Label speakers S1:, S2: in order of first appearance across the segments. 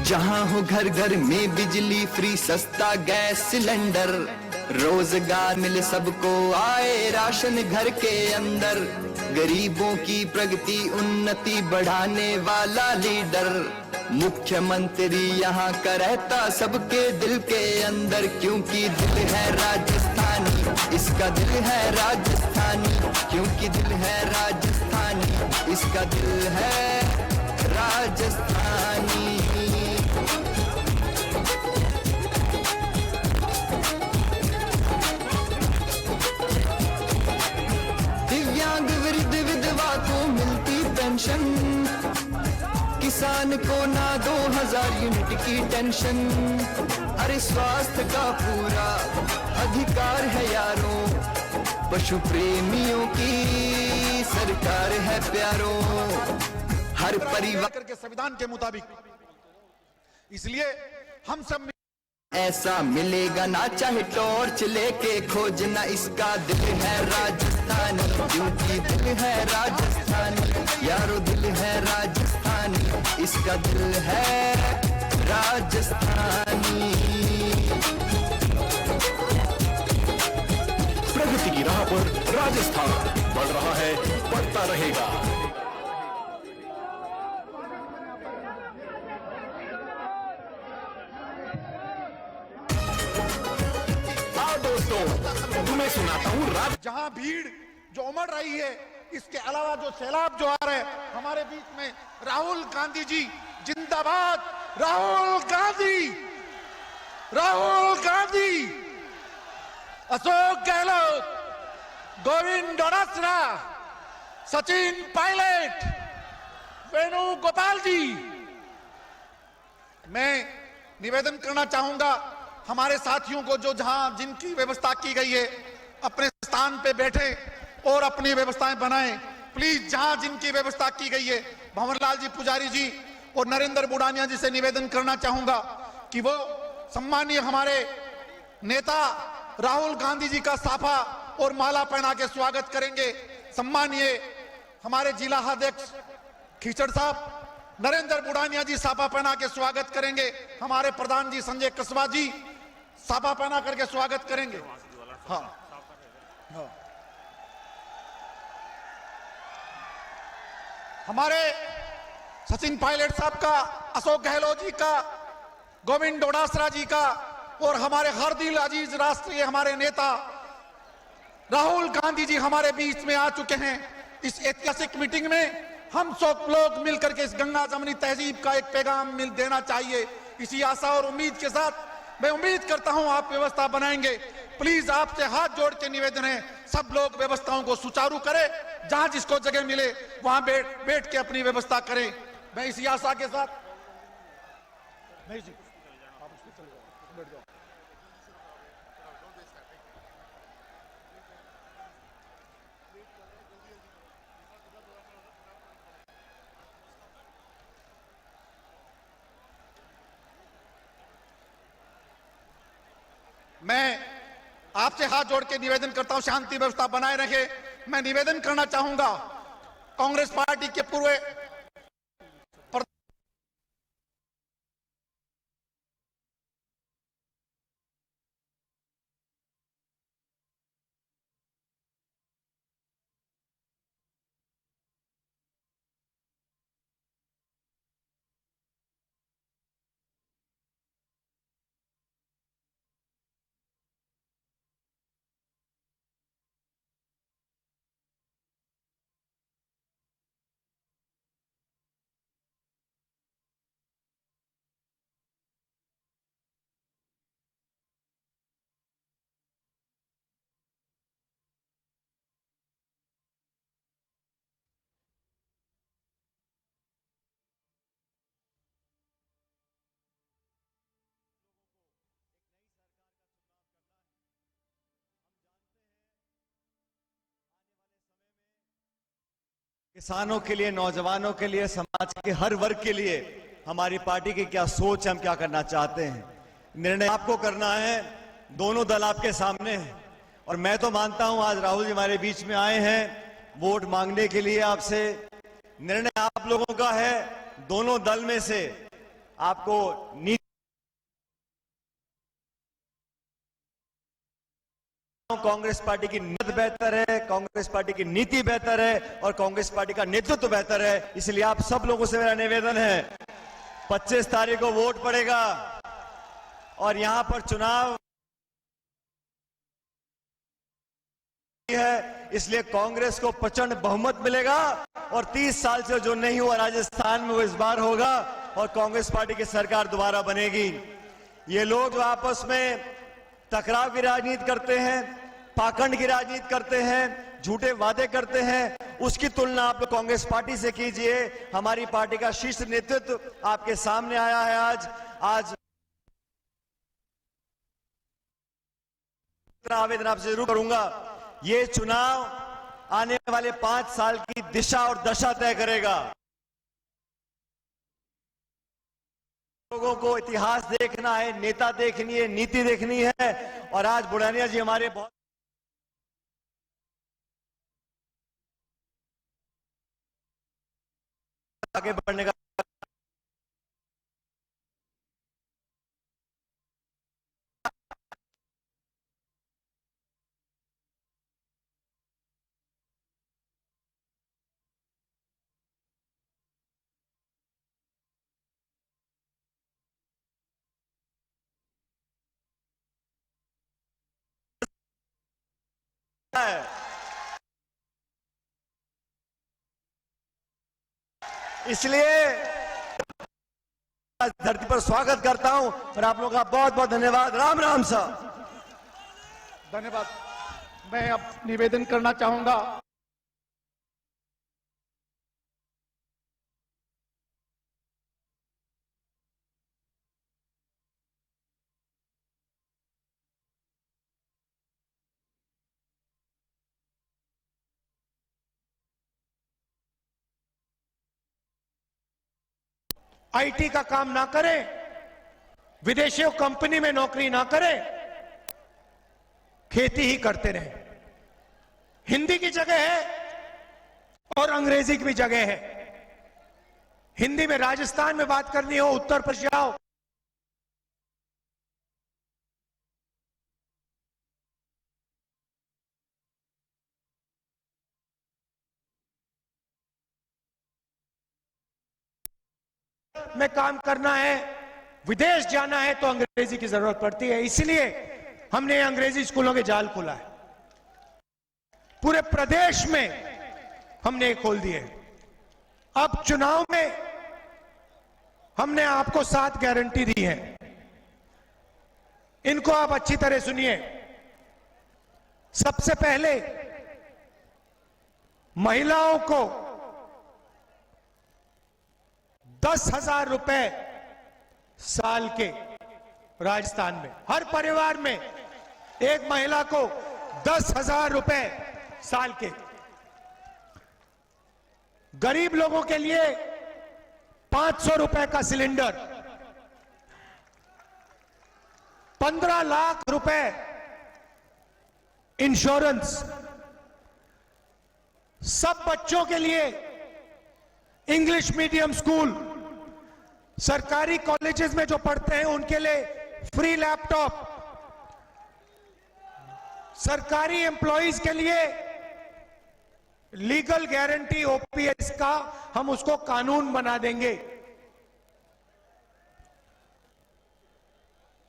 S1: जहां हो घर घर में बिजली फ्री, सस्ता गैस सिलेंडर, रोजगार मिले सबको, आए राशन घर के अंदर, गरीबों की प्रगति उन्नति बढ़ाने वाला लीडर, मुख्यमंत्री यहाँ का रहता सबके दिल के अंदर, क्योंकि दिल है राजस्थानी, इसका दिल है राजस्थानी, क्योंकि दिल है राजस्थानी, इसका दिल है राजस्थानी। दिव्यांग वृद्ध विधवा को मिलती पेंशन, किसान को ना 2000 यूनिट की टेंशन, अरे स्वास्थ्य का पूरा अधिकार है यारों, पशु प्रेमियों की सरकार है प्यारों, हर परिवार
S2: के संविधान के मुताबिक। इसलिए हम सब
S1: ऐसा मिलेगा ना चाहे टॉर्च लेके खोजना, इसका दिल है राजस्थानी, क्योंकि दिल है राजस्थानी यारो, दिल है राजस्थानी, इसका दिल है राजस्थानी।
S3: प्रगति की राह पर राजस्थान बढ़ रहा है, बढ़ता रहेगा। दोस्तों तुम्हें सुनाता हूँ
S2: जहां भीड़ जो उमड़ रही है, इसके अलावा जो सैलाब जो आ रहे हैं हमारे बीच में, राहुल गांधी जी जिंदाबाद, राहुल गांधी, राहुल गांधी, अशोक गहलोत, गोविंद डोटासरा, सचिन पायलट, वेणुगोपाल जी। मैं निवेदन करना चाहूंगा हमारे साथियों को जो जहां जिनकी व्यवस्था की गई है अपने स्थान पे बैठे और अपनी व्यवस्थाएं बनाएं। प्लीज जहां जिनकी व्यवस्था की गई है, भंवरलाल जी पुजारी जी और नरेंद्र बुढ़ानिया जी से निवेदन करना चाहूंगा कि वो सम्मानीय हमारे नेता राहुल गांधी जी का साफा और माला पहना के स्वागत करेंगे। सम्मानीय हमारे जिला अध्यक्ष खीचड़ साहब, नरेंद्र बुढ़ानिया जी साफा पहना के स्वागत करेंगे। हमारे प्रधान जी संजय कसबा जी साफा पहना करके स्वागत करेंगे। हाँ, हाँ। हमारे सचिन पायलट साहब का, अशोक गहलोत जी का, गोविंद डोटासरा जी का और हमारे हर दिल अजीज राष्ट्रीय हमारे नेता राहुल गांधी जी हमारे बीच में आ चुके हैं। इस ऐतिहासिक मीटिंग में हम सब लोग मिलकर के इस गंगा जमनी तहजीब का एक पैगाम मिल देना चाहिए। इसी आशा और उम्मीद के साथ मैं उम्मीद करता हूं आप व्यवस्था बनाएंगे। प्लीज आपसे हाथ जोड़ के निवेदन है, सब लोग व्यवस्थाओं को सुचारू करें, जहां जिसको जगह मिले वहां बैठ के अपनी व्यवस्था करें। मैं इसी आशा के साथ नहीं जी, आप उसमें चले जाओ, बैठ जाओ। मैं आपसे हाथ जोड़ के निवेदन करता हूं शांति व्यवस्था बनाए रखे। मैं निवेदन करना चाहूंगा कांग्रेस पार्टी के पूर्व
S4: किसानों के लिए, नौजवानों के लिए, समाज के हर वर्ग के लिए हमारी पार्टी की क्या सोच है, हम क्या करना चाहते हैं, निर्णय आपको करना है। दोनों दल आपके सामने हैं और मैं तो मानता हूं आज राहुल जी हमारे बीच में आए हैं वोट मांगने के लिए आपसे। निर्णय आप लोगों का है। दोनों दल में से आपको नीति कांग्रेस पार्टी की नीति बेहतर है, कांग्रेस पार्टी की नीति बेहतर है और कांग्रेस पार्टी का नेतृत्व बेहतर है। इसलिए आप सब लोगों से मेरा निवेदन है, 25 तारीख को वोट पड़ेगा और यहां पर चुनाव है, इसलिए कांग्रेस को प्रचंड बहुमत मिलेगा और 30 साल से जो नहीं हुआ राजस्थान में वो इस बार होगा और कांग्रेस पार्टी की सरकार दोबारा बनेगी। ये लोग जो आपस में टकराव की राजनीति करते हैं, पाखंड की राजनीति करते हैं, झूठे वादे करते हैं, उसकी तुलना आप लोग कांग्रेस पार्टी से कीजिए। हमारी पार्टी का शीर्ष नेतृत्व आपके सामने आया है आज आवेदन आपसे जरूर करूंगा। ये चुनाव आने वाले 5 साल की दिशा और दशा तय करेगा। लोगों को इतिहास देखना है, नेता देखनी है, नीति देखनी है और आज बुढ़ानिया जी हमारे बहुत आगे बढ़ने का है। इसलिए धरती पर स्वागत करता हूं और आप लोगों का बहुत बहुत धन्यवाद। राम राम साहब।
S2: धन्यवाद। मैं अब निवेदन करना चाहूंगा आईटी का काम ना करें, विदेशियों कंपनी में नौकरी ना करें, खेती ही करते रहे। हिंदी की जगह है और अंग्रेजी की भी जगह है। हिंदी में राजस्थान में बात करनी हो, उत्तर प्रदेश जाओ, में काम करना है, विदेश जाना है तो अंग्रेजी की जरूरत पड़ती है। इसलिए हमने अंग्रेजी स्कूलों के जाल खोला है, पूरे प्रदेश में हमने खोल दिए। अब चुनाव में हमने आपको 7 गारंटी दी है, इनको आप अच्छी तरह सुनिए। सबसे पहले महिलाओं को 10,000 रुपए साल के राजस्थान में, हर परिवार में एक महिला को 10,000 रुपए साल के। गरीब लोगों के लिए 500 रुपए का सिलेंडर, 15 लाख रुपए इंश्योरेंस, सब बच्चों के लिए इंग्लिश मीडियम स्कूल, सरकारी कॉलेजेस में जो पढ़ते हैं उनके लिए फ्री लैपटॉप, सरकारी एम्प्लॉइज के लिए लीगल गारंटी ओपीएस का हम उसको कानून बना देंगे।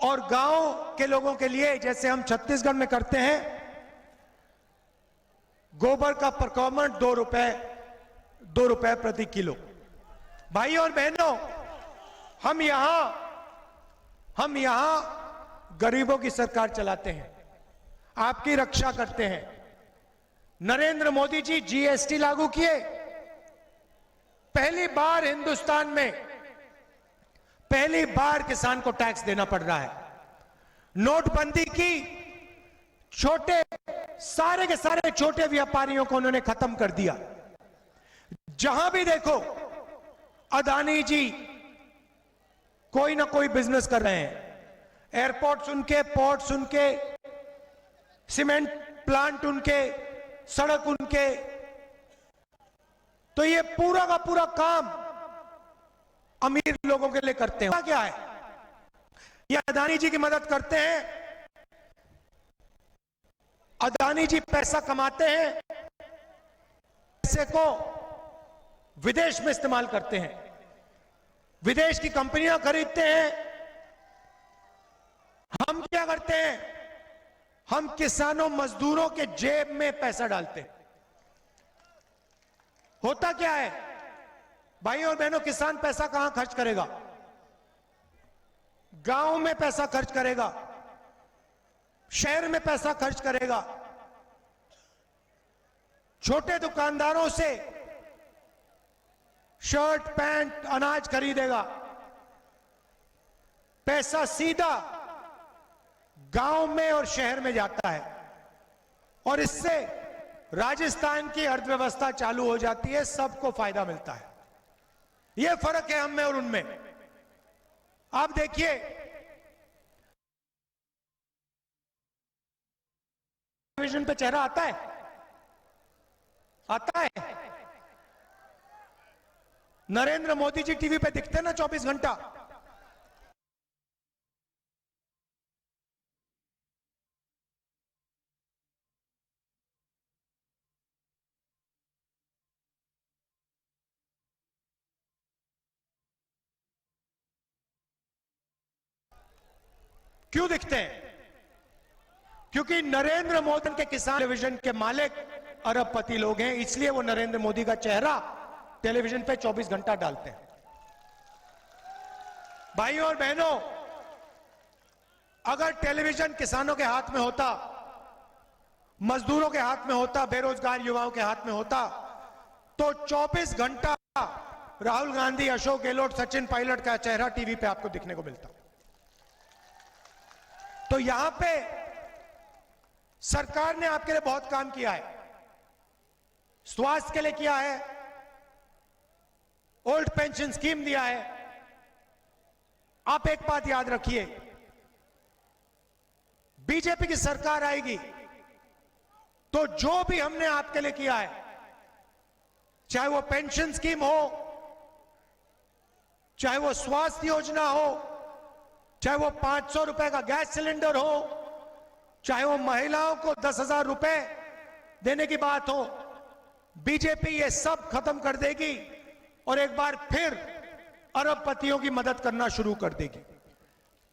S2: और गांव के लोगों के लिए, जैसे हम छत्तीसगढ़ में करते हैं, गोबर का प्रोक्योरमेंट 2 रुपए प्रति किलो। भाई और बहनों, हम यहां गरीबों की सरकार चलाते हैं, आपकी रक्षा करते हैं। नरेंद्र मोदी जी जीएसटी लागू किए, पहली बार हिंदुस्तान में पहली बार किसान को टैक्स देना पड़ रहा है। नोटबंदी की, सारे के सारे छोटे व्यापारियों को उन्होंने खत्म कर दिया। जहां भी देखो अदानी जी कोई ना कोई बिजनेस कर रहे हैं। एयरपोर्ट्स उनके, पोर्ट्स उनके, सीमेंट प्लांट उनके, सड़क उनके। तो ये पूरा का पूरा काम
S5: अमीर लोगों के लिए करते हैं। क्या है, ये अदानी जी की मदद करते हैं। अदानी जी पैसा कमाते हैं, पैसे को विदेश में इस्तेमाल करते हैं, विदेश की कंपनियां खरीदते हैं। हम क्या करते हैं, हम किसानों मजदूरों के जेब में पैसा डालते हैं। होता क्या है भाई और बहनों, किसान पैसा कहां खर्च करेगा? गांव में पैसा खर्च करेगा, शहर में पैसा खर्च करेगा, छोटे दुकानदारों से शर्ट पैंट अनाज खरीदेगा। पैसा सीधा गांव में और शहर में जाता है और इससे राजस्थान की अर्थव्यवस्था चालू हो जाती है, सबको फायदा मिलता है। यह फर्क है हम में और उनमें। आप देखिए, टेलीविजन पे चेहरा आता है, आता है। नरेंद्र मोदी जी टीवी पे दिखते ना 24 घंटा। क्यों दिखते हैं? क्योंकि नरेंद्र मोदी के किसान टेलीविजन के मालिक अरबपति लोग हैं, इसलिए वो नरेंद्र मोदी का चेहरा टेलीविजन पे 24 घंटा डालते हैं। भाइयों और बहनों, अगर टेलीविजन किसानों के हाथ में होता, मजदूरों के हाथ में होता, बेरोजगार युवाओं के हाथ में होता, तो 24 घंटा राहुल गांधी, अशोक गहलोत, सचिन पायलट का चेहरा टीवी पे आपको दिखने को मिलता। तो यहां पे सरकार ने आपके लिए बहुत काम किया है, स्वास्थ्य के लिए किया है, ओल्ड पेंशन स्कीम दिया है। आप एक बात याद रखिए, बीजेपी की सरकार आएगी तो जो भी हमने आपके लिए किया है, चाहे वो पेंशन स्कीम हो, चाहे वो स्वास्थ्य योजना हो, चाहे वो 500 रुपए का गैस सिलेंडर हो, चाहे वो महिलाओं को 10,000 रुपए देने की बात हो, बीजेपी ये सब खत्म कर देगी और एक बार फिर अरबपतियों की मदद करना शुरू कर देगी।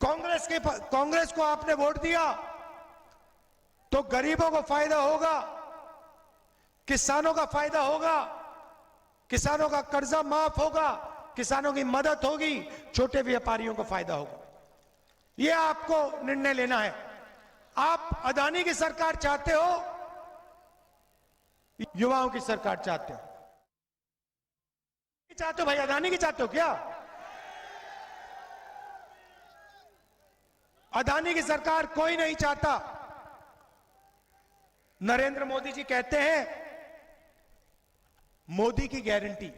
S5: कांग्रेस को आपने वोट दिया तो गरीबों को फायदा होगा, किसानों का फायदा होगा, किसानों का कर्जा माफ होगा, किसानों की मदद होगी, छोटे व्यापारियों को फायदा होगा। यह आपको निर्णय लेना है। आप अदानी की सरकार चाहते हो, युवाओं की सरकार चाहते हो? चाहते हो भाई, अदानी की चाहते हो क्या? अदानी की सरकार कोई नहीं चाहता। नरेंद्र मोदी जी कहते हैं मोदी की गारंटी।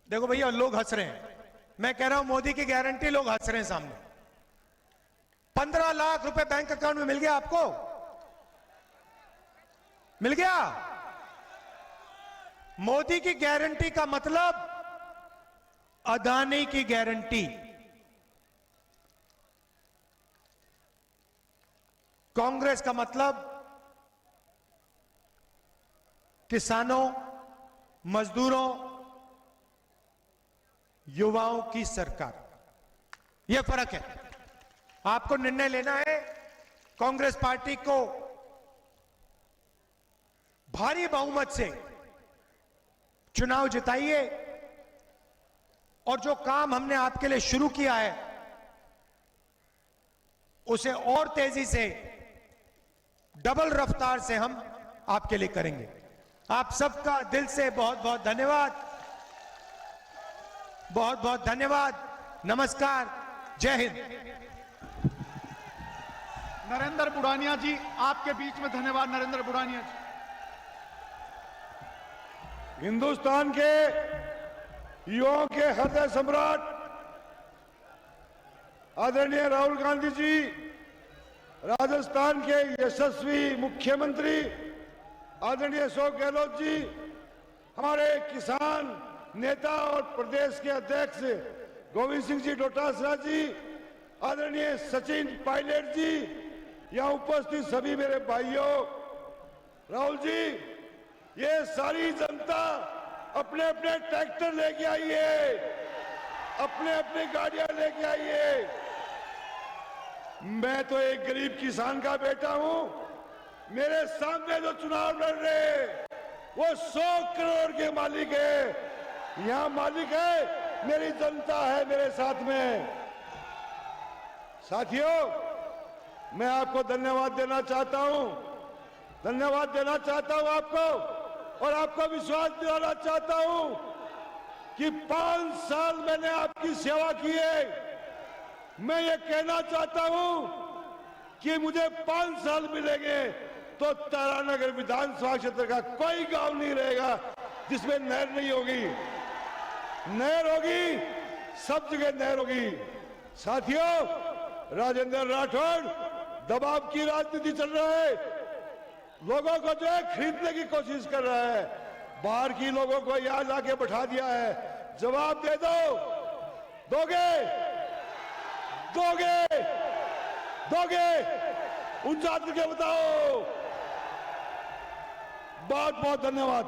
S5: देखो भैया, लोग हंस रहे हैं, मैं कह रहा हूं मोदी की गारंटी, लोग हंस रहे हैं सामने। 15 लाख रुपए बैंक अकाउंट में मिल गया आपको? मिल गया? मोदी की गारंटी का मतलब अदानी की गारंटी। कांग्रेस का मतलब किसानों, मजदूरों, युवाओं की सरकार। यह फर्क है। आपको निर्णय लेना है। कांग्रेस पार्टी को भारी बहुमत से चुनाव जिताइए और जो काम हमने आपके लिए शुरू किया है उसे और तेजी से, डबल रफ्तार से हम आपके लिए करेंगे। आप सबका दिल से बहुत बहुत धन्यवाद, बहुत बहुत धन्यवाद। नमस्कार, जय हिंद।
S2: नरेंद्र बुढ़ानिया जी, आपके बीच में धन्यवाद। नरेंद्र बुढ़ानिया जी।
S6: हिंदुस्तान के युवाओं के हृदय सम्राट आदरणीय राहुल गांधी जी, राजस्थान के यशस्वी मुख्यमंत्री आदरणीय अशोक गहलोत जी, हमारे किसान नेता और प्रदेश के अध्यक्ष गोविंद सिंह जी डोटासरा जी, आदरणीय सचिन पायलट जी, यहाँ उपस्थित सभी मेरे भाइयों, राहुल जी, ये सारी जनता अपने अपने ट्रैक्टर लेके आई है, अपने अपनी गाड़ियां लेके आई है। मैं तो एक गरीब किसान का बेटा हूं। मेरे सामने जो चुनाव लड़ रहे हैं वो 100 करोड़ के मालिक है। यहां मालिक है मेरी जनता है मेरे साथ में। साथियों, मैं आपको धन्यवाद देना चाहता हूं, धन्यवाद देना चाहता हूं आपको, और आपको विश्वास दिलाना चाहता हूं कि 5 साल मैंने आपकी सेवा की है। मैं ये कहना चाहता हूं कि मुझे 5 साल मिलेंगे तो तारानगर विधानसभा क्षेत्र का कोई गांव नहीं रहेगा जिसमें नहर नहीं होगी। नहर होगी, सब जगह नहर होगी। साथियों, राजेंद्र राठौड़ दबाव की राजनीति चल रहा है, लोगों को जो है खरीदने की कोशिश कर रहा है, बाहर की लोगों को यहां लाके बैठा दिया है। जवाब दे दो, दोगे दोगे दोगे? ऊंचा करके बताओ। बहुत बहुत धन्यवाद।